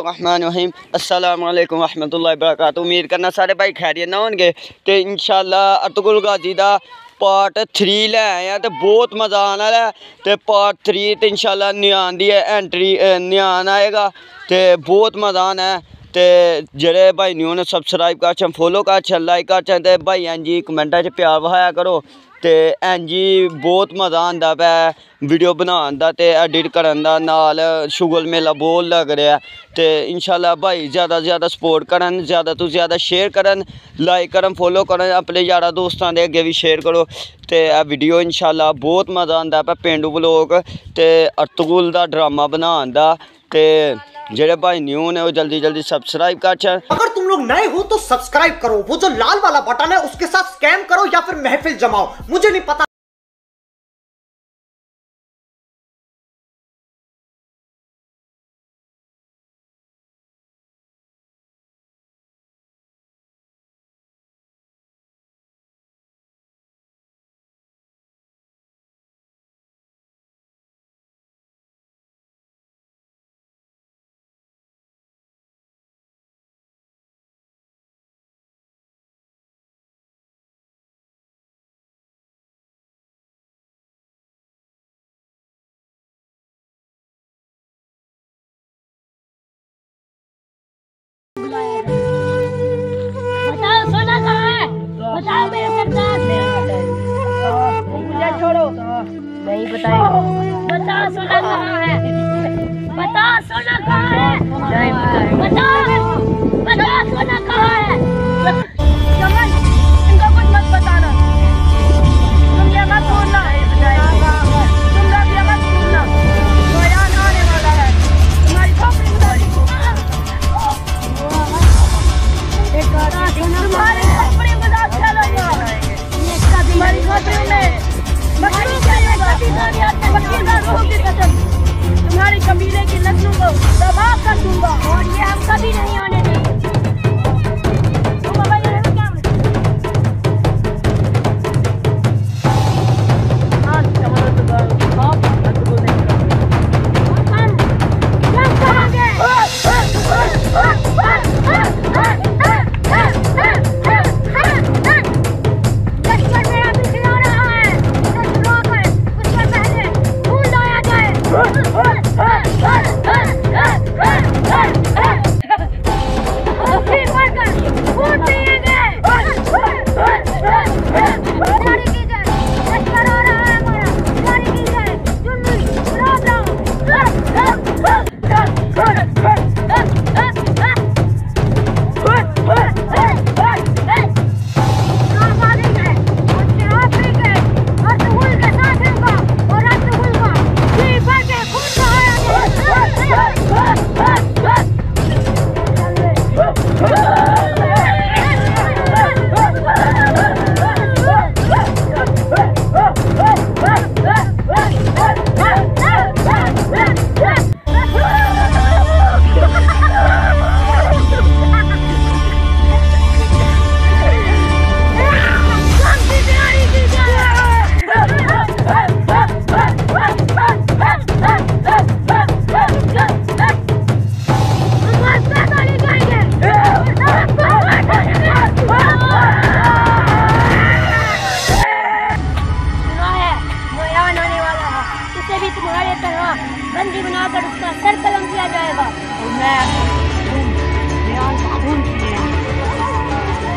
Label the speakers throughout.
Speaker 1: बिस्मिल्लाहिर्रहमानिर्रहीम अस्सलाम वालेकुम रहमतुल्लाहि वबरकातुहू। उम्मीद करना सारे भाई खैरियत ना होंगे। तो इंशाअल्लाह अर्तुगरुल गाजी दा पार्ट 3 ले आए हैं तो बहुत मज़ा आने वाला है। तो पार्ट 3 तो इंशाअल्लाह नियान दी एंट्री नियान आएगा तो बहुत मज़ा आना है। तो जेह्ड़े भाई न्यू ने सबसक्राइब कर फॉलो कर लाइक कर ते भाई एन जी कमेंटा च प्यार वहाया करो। तो एन जी बहुत मज़ा आंदा पै वीडियो बनाने दा ते एडिट करन दा, नाल शुगल मेला बहुत लग रहा है। तो इंशाल्लाह भाई ज़्यादा से ज़्यादा सपोर्ट करन, ज़्यादा तो ज़्यादा शेयर करन, लाइक करन, फॉलो करन, अपने यारा दोस्तां दे अगे भी शेयर करो। तो वीडियो इंशाल्लाह बहुत मज़ा आंदा पै पेंडू व्लॉग ते अर्तुगरुल दा ड्रामा बनाने दा। तो जेह्ड़े भाई न्यू ने वो जल्दी जल्दी सब्सक्राइब कर।
Speaker 2: अगर तुम लोग नए हो तो सब्सक्राइब करो, वो जो लाल वाला बटन है उसके साथ स्कैम करो या फिर महफिल जमाओ, मुझे नहीं पता।
Speaker 3: बताओ सोना कहाँ है? बताओ मेरे सरदार। मुझे छोड़ो, नहीं बताएगा। बताओ सोना कहाँ है? बताओ सोना कहाँ है? नहीं बताओ, बताओ सोना कहाँ है? चमन, इनको कुछ मत बताना। तुम ये मत बोलना, तुम लोग ये मत बोलना। नयान आने वाला है, तुम्हारी खोपड़ी तुम्हारी खोपड़ी में दाग चलेगा। तुम्हारी खोपड़ी में मछली चलेगा। तुम्हारी कबीले की नस्लों को तबाह कर दूंगा और ये हम कभी नहीं होने देंगे। तुम्हारे तरह बंदी बनाकर उसका सर कलम किया जाएगा।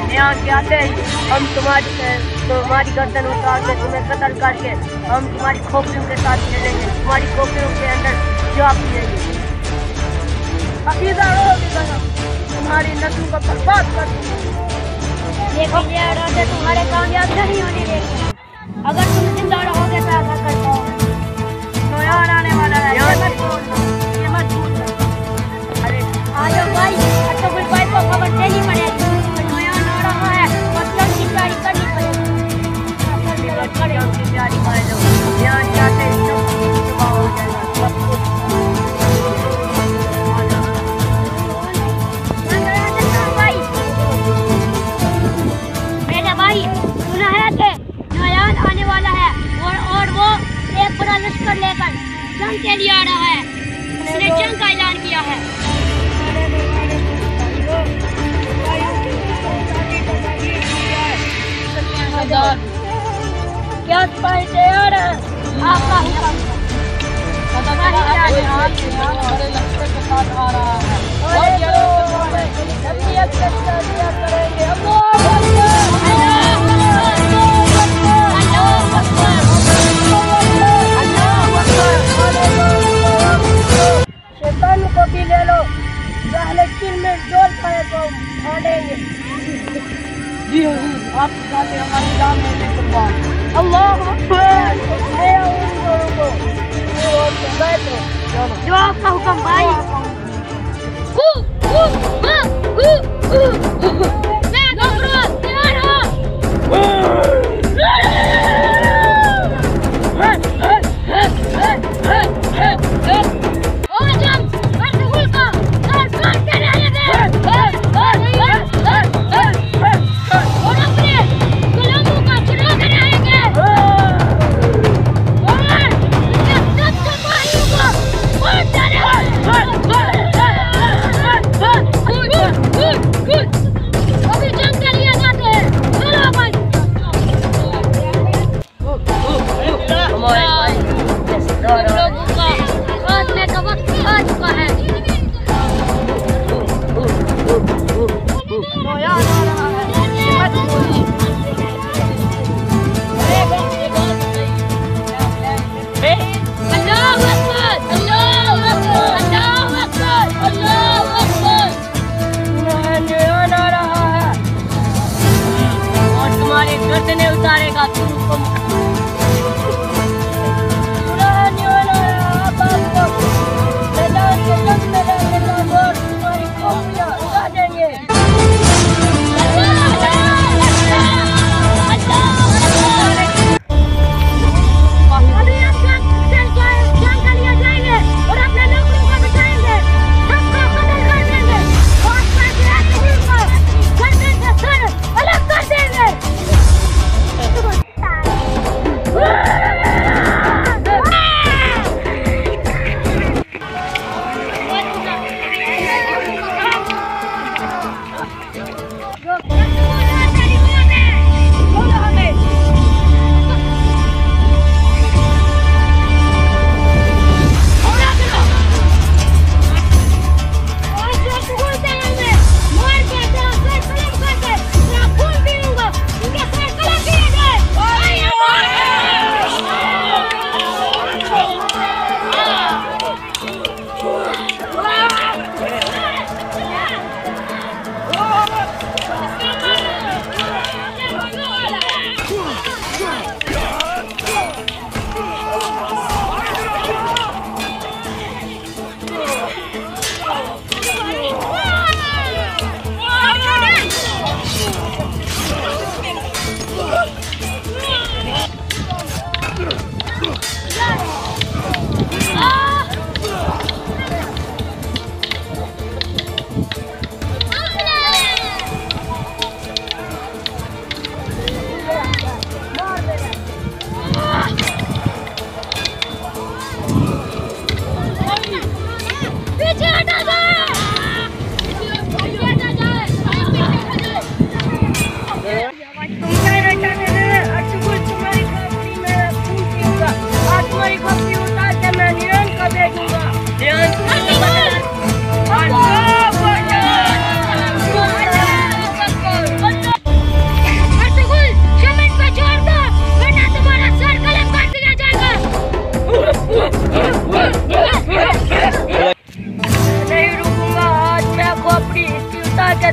Speaker 3: न्याय के आते ही हम तुम्हारी गर्दन उतार के तुम्हें कत्ल करके हम तुम्हारी खोपड़ियों के साथ खेलेंगे, तुम्हारी खोपड़ियों के अंदर जाप पिएंगे। अकीदा रहोगे, तुम्हारी नस्ल को बर्बाद कर दूंगा। लेकिन ये इरादे तुम्हारे कामयाब नहीं होने देंगे। अगर तुम जिंदा रहोगे तो ऐसा कर पाओगे। नयान आने वाला है, ये मत भूलना। अरे आयो भाई, अर्तुगरुल भाई को खबर देनी पड़ेगी। नयान आ रहा है और जंग की तैयारी करनी पड़ेगी। जंग की तैयारी कर लो, ध्यान जाते ही सुबह हो जाएगा। मेरे भाई सुना है कि नयान आने वाला है और वो एक बड़ा लश्कर लेकर जंग के लिए आ रहा है। उसने जंग का ऐलान किया है। क्या सिपाही तैयार है? आपका हुक्म।
Speaker 4: हमारे लश्कर के साथ आ रहा है
Speaker 3: शैतान को भी ले लो, पहले किल में जोर पाए तो भागेंगे।
Speaker 4: जी हुजूर, आपके साथ हमारी जान में भी कुर्बान।
Speaker 3: अल्लाह अकबर। है उन दोनों को बैठो, जो आपका हुक्म भाई। मैं घबरा तैयार हूँ। उतारेगा तुमको।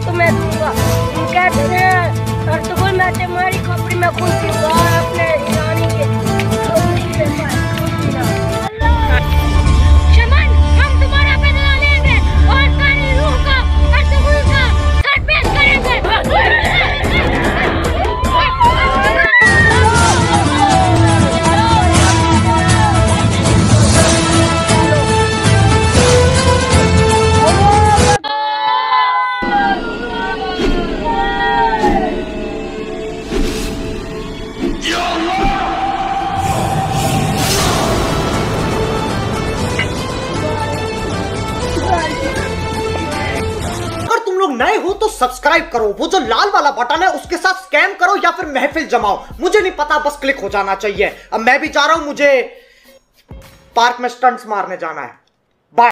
Speaker 3: तुम्हें दूंगा। कहते हैं अर्तुगरुल मैं तुम्हारी खोपड़ी में खून पीऊंगा और अपने रानी के शमन, हम तुम्हारा बदला लेंगे और सारी रूह का अर्तुगरुल का सर पेश करेंगे।
Speaker 2: नए हो तो सब्सक्राइब करो, वो जो लाल वाला बटन है उसके साथ स्कैम करो या फिर महफिल जमाओ, मुझे नहीं पता, बस क्लिक हो जाना चाहिए। अब मैं भी जा रहा हूं, मुझे पार्क में स्टंट्स मारने जाना है।